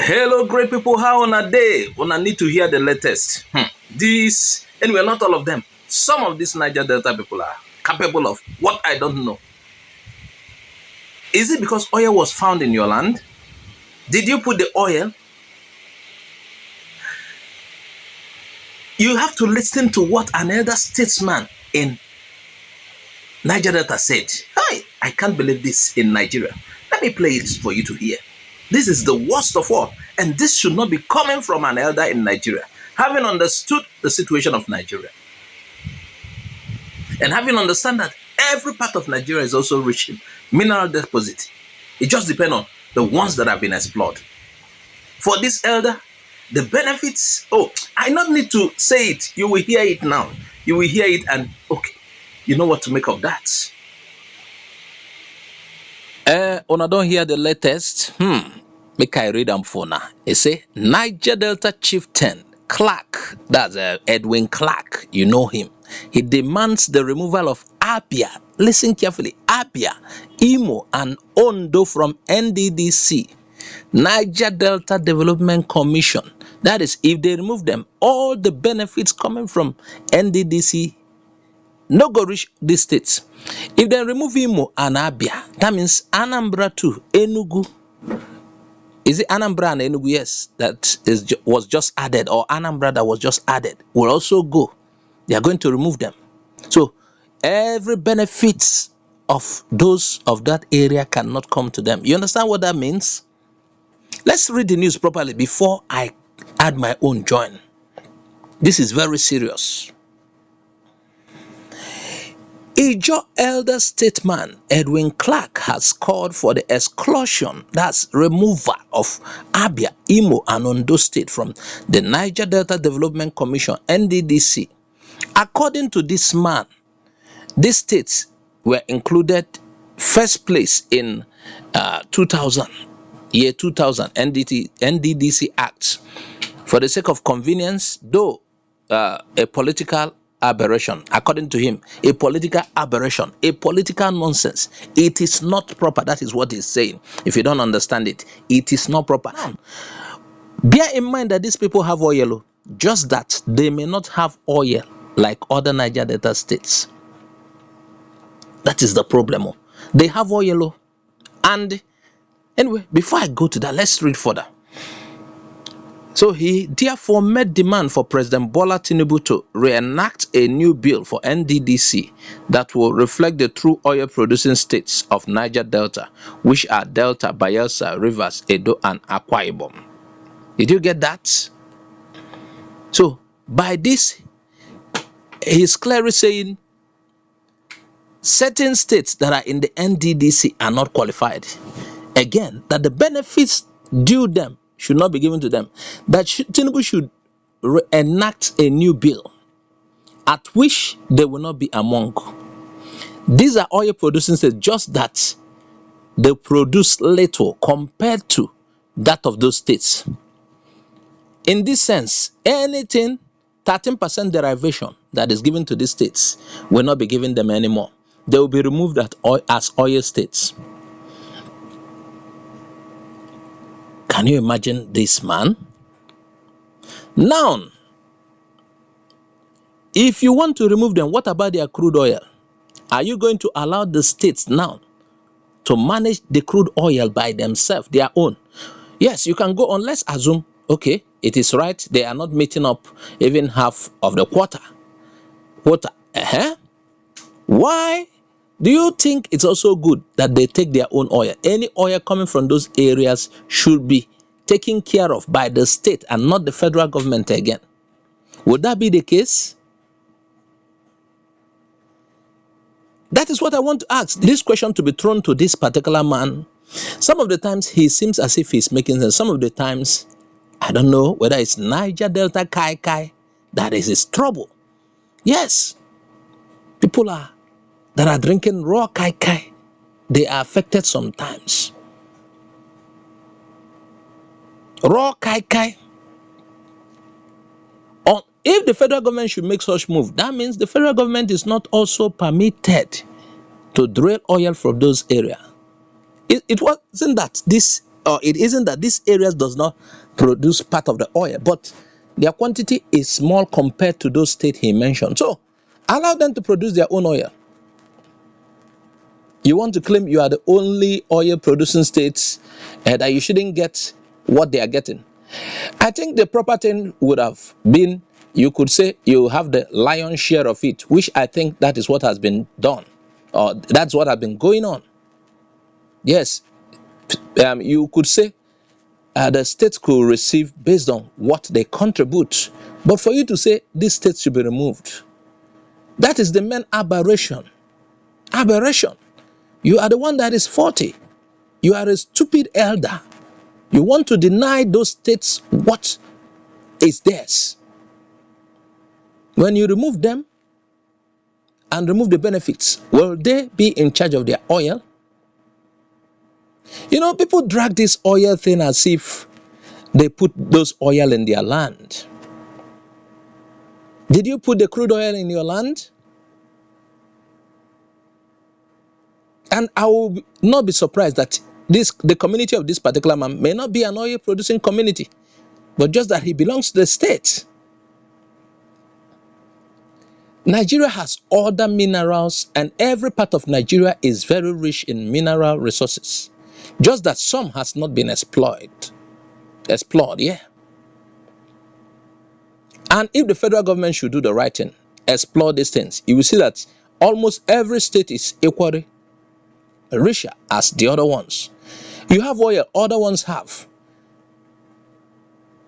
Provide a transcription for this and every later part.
Hello, great people. How on a day? On a need to hear the latest. This, anyway, not all of them. Some of these Niger Delta people are capable of what I don't know. Is it because oil was found in your land? Did you put the oil? You have to listen to what an elder statesman in Niger Delta said. Hi, I can't believe this in Nigeria. Let me play it for you to hear. This is the worst of all, and this should not be coming from an elder in Nigeria, having understood the situation of Nigeria, and having understand that every part of Nigeria is also rich in mineral deposit. It just depends on the ones that have been explored. For this elder, the benefits, I not need to say it. You will hear it now. You will hear it and, okay, you know what to make of that. Una don't hear the latest. Make I read them for now. It say Niger Delta chieftain Clark, that's Edwin Clark. You know him. He demands the removal of Abia. Listen carefully. Abia, Imo, and Ondo from NDDC, Niger Delta Development Commission. That is, if they remove them, all the benefits coming from NDDC no go reach these states. If they remove Imo and Abia, that means Anambra too, Enugu. Is it Anambra and Enugu? Yes, that was just added, or Anambra that was just added will also go. They are going to remove them. So every benefits of those of that area cannot come to them. You understand what that means? Let's read the news properly before I add my own join. This is very serious. Igbo elder statesman Edwin Clark has called for the exclusion, that's removal of Abia, Imo, and Ondo State from the Niger Delta Development Commission, NDDC. According to this man, these states were included first place in 2000, year 2000, NDDC Act. For the sake of convenience, though a political aberration, according to him, a political aberration, a political nonsense. It is not proper. That is what he's saying. If you don't understand it, it is not proper. Bear in mind that these people have oil, just that they may not have oil like other Niger Delta states. That is the problem. They have oil. And anyway, before I go to that, let's read further. So he therefore made demand for President Bola Tinubu to reenact a new bill for NDDC that will reflect the true oil producing states of Niger Delta, which are Delta, Bayelsa, Rivers, Edo, and Akwa Ibom. Did you get that? So by this, he's clearly saying certain states that are in the NDDC are not qualified. Again, that the benefits due them should not be given to them. That Tinubu should enact a new bill at which they will not be among. These are oil producing states, just that they produce little compared to that of those states. In this sense, anything 13% derivation that is given to these states will not be given them anymore. They will be removed as oil states. Can you imagine this, man? Now, if you want to remove them, what about their crude oil? Are you going to allow the states now to manage the crude oil by themselves, their own? Yes, you can go on. Let's assume, okay, it is right. They are not meeting up even half of the quota. Why do you think it's also good that they take their own oil? Any oil coming from those areas should be taken care of by the state and not the federal government again. Would that be the case? That is what I want to ask. This question to be thrown to this particular man. Some of the times he seems as if he's making sense. Some of the times, I don't know whether it's Niger Delta Kai that is his trouble. Yes, people that are drinking raw kai, they are affected sometimes. Raw kai. Or if the federal government should make such move, that means the federal government is not also permitted to drill oil from those areas. It wasn't that this or it isn't that these areas does not produce part of the oil, but their quantity is small compared to those states he mentioned. So allow them to produce their own oil. You want to claim you are the only oil producing states and that you shouldn't get what they are getting. I think the proper thing would have been, you could say you have the lion's share of it, which I think that is what has been done, or that's what has been going on. Yes, you could say the states could receive based on what they contribute, but for you to say these states should be removed, that is the main aberration. Aberration. You are the one that is faulty. You are a stupid elder. You want to deny those states what is theirs. When you remove them and remove the benefits, will they be in charge of their oil? You know, people drag this oil thing as if they put those oil in their land. Did you put the crude oil in your land? And I will not be surprised that the community of this particular man may not be an oil producing community, but just that he belongs to the state. Nigeria has other minerals, and every part of Nigeria is very rich in mineral resources. Just that some has not been explored, yeah. And if the federal government should do the right thing, explore these things, you will see that almost every state is equally richer as the other ones. You have oil, other ones have.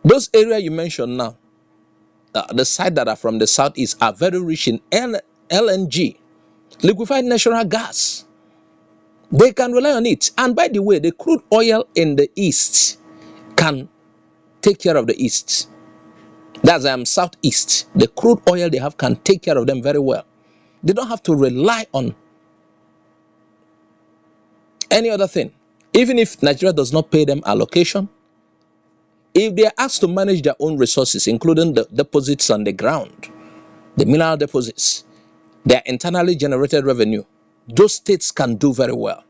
Those areas you mentioned now, the side that are from the southeast are very rich in LNG, liquefied natural gas. They can rely on it. And by the way, the crude oil in the east can take care of the east. That's southeast. The crude oil they have can take care of them very well. They don't have to rely on any other thing. Even if Nigeria does not pay them allocation, if they are asked to manage their own resources, including the deposits on the ground, the mineral deposits, their internally generated revenue, those states can do very well.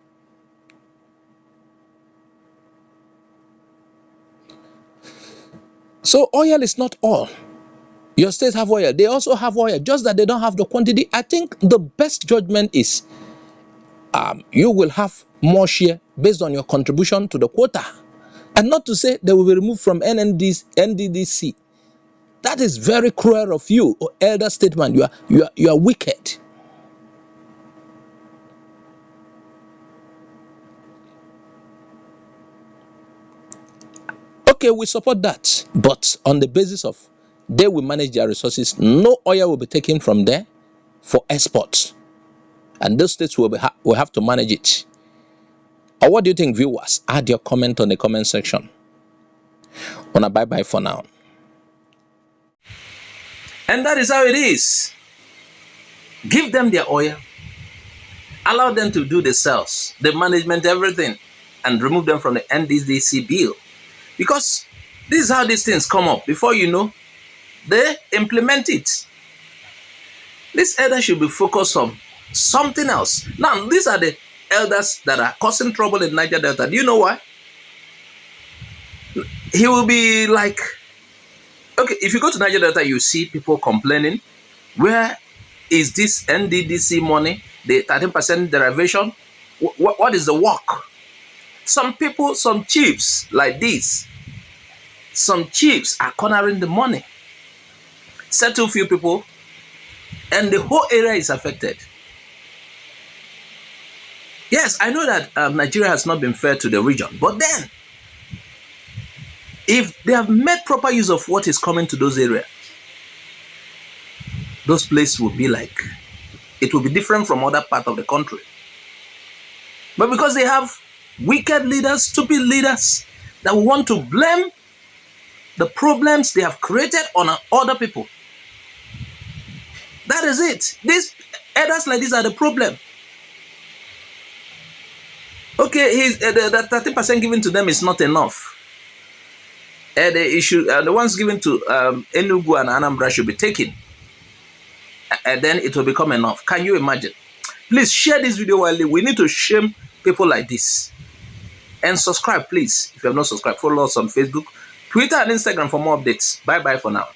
So oil is not all. Your states have oil. They also have oil, just that they don't have the quantity. I think the best judgment is you will have more share based on your contribution to the quota. And not to say they will be removed from NDDC. That is very cruel of you, elder statesman. You are wicked. Okay, we support that, but on the basis of they will manage their resources. No oil will be taken from there for export, and those states will have to manage it. Or what do you think, viewers? Add your comment on the comment section. Wanna bye for now. And that is how it is. Give them their oil. Allow them to do the sales, the management, everything, and remove them from the NDDC bill. Because this is how these things come up. Before you know, they implement it. This elder should be focused on something else. Now, these are the elders that are causing trouble in Niger Delta. Do you know why? He will be like, okay, if you go to Niger Delta, you see people complaining, where is this NDDC money, the 13% derivation? What is the work? Some people, some chiefs like this, some chiefs are cornering the money. Settle few people, and the whole area is affected. Yes, I know that Nigeria has not been fair to the region, but then, if they have made proper use of what is coming to those areas, those places will be like, it will be different from other parts of the country. But because they have wicked leaders, stupid leaders, that want to blame the problems they have created on other people. That is it. These elders like this are the problem. Okay, the 13% given to them is not enough. The ones given to Enugu and Anambra should be taken. And then it will become enough. Can you imagine? Please share this video widely. We need to shame people like this. And subscribe, please. If you have not subscribed, follow us on Facebook, Twitter, and Instagram for more updates. Bye bye for now.